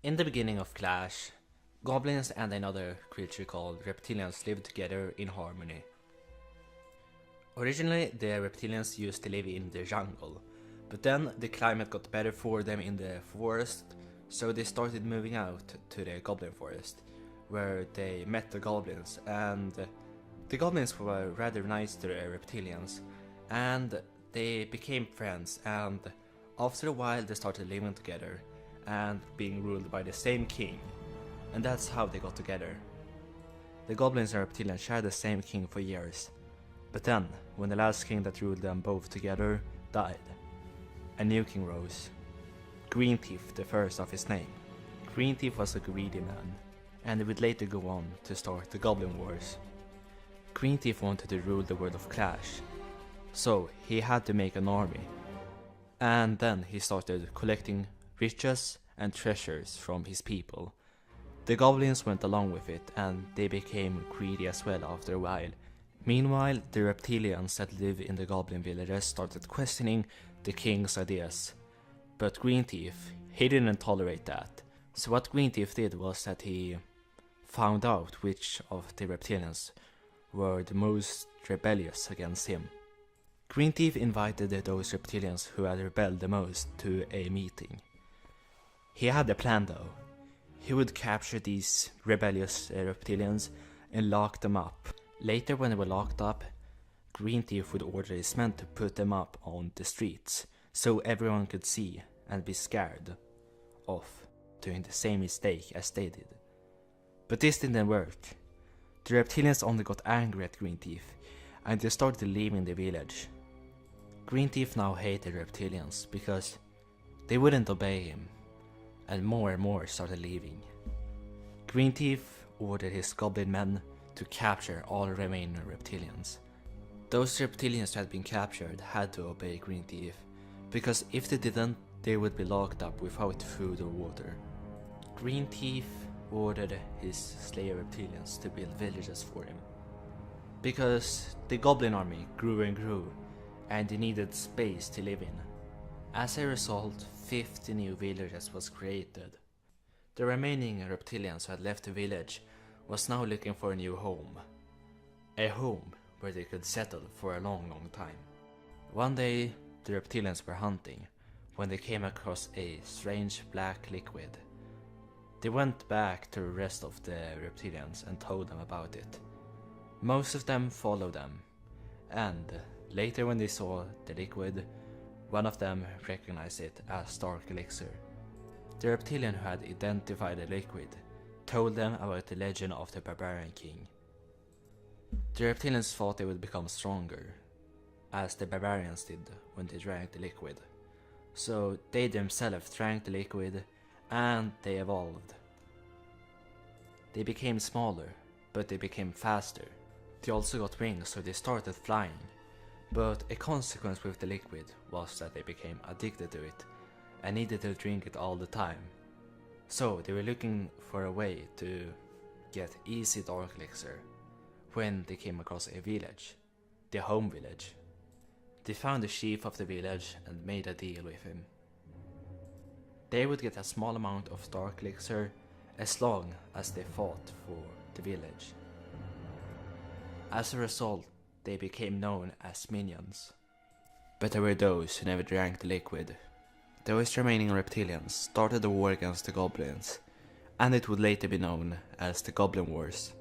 In the beginning of Clash, goblins and another creature called reptilians lived together in harmony. Originally, the reptilians used to live in the jungle, but then the climate got better for them in the forest, so they started moving out to the Goblin Forest, where they met the goblins, and the goblins were rather nice to the reptilians, and they became friends, and after a while they started living together and being ruled by the same king, and that's how they got together. The goblins and reptilians shared the same king for years, but then, when the last king that ruled them both together died, a new king rose. Green Thief, the first of his name. Green Thief was a greedy man, and he would later go on to start the Goblin Wars. Green Thief wanted to rule the world of Clash, so he had to make an army. And then he started collecting riches and treasures from his people. The goblins went along with it, and they became greedy as well after a while. Meanwhile, the reptilians that live in the goblin villages started questioning the king's ideas. But Green Thief, he didn't tolerate that. So what Green Thief did was that he found out which of the reptilians were the most rebellious against him. Green Thief invited those reptilians who had rebelled the most to a meeting. He had a plan though. He would capture these rebellious reptilians and lock them up. Later, when they were locked up, Green Thief would order his men to put them up on the streets, so everyone could see and be scared of doing the same mistake as they did. But this didn't work. The reptilians only got angry at Green Thief, and they started leaving the village. Green Thief now hated reptilians because they wouldn't obey him, and more started leaving. Green Thief ordered his goblin men to capture all remaining reptilians. Those reptilians who had been captured had to obey Green Thief, because if they didn't, they would be locked up without food or water. Green Thief ordered his slayer reptilians to build villages for him, because the goblin army grew and grew, and they needed space to live in. As a result, 50 new villages was created. The remaining reptilians who had left the village was now looking for a new home. A home where they could settle for a long time. One day, the reptilians were hunting when they came across a strange black liquid. They went back to the rest of the reptilians and told them about it. Most of them followed them, and later when they saw the liquid, one of them recognized it as dark elixir. The reptilian who had identified the liquid told them about the legend of the barbarian king. The reptilians thought they would become stronger, as the barbarians did when they drank the liquid. So they themselves drank the liquid, and they evolved. They became smaller, but they became faster. They also got wings, so they started flying. But a consequence with the liquid was that they became addicted to it, and needed to drink it all the time. So they were looking for a way to get easy dark elixir when they came across a village, the home village. They found the chief of the village and made a deal with him. They would get a small amount of dark elixir as long as they fought for the village. As a result, they became known as minions. But there were those who never drank the liquid. Those remaining reptilians started a war against the goblins, and it would later be known as the Goblin Wars.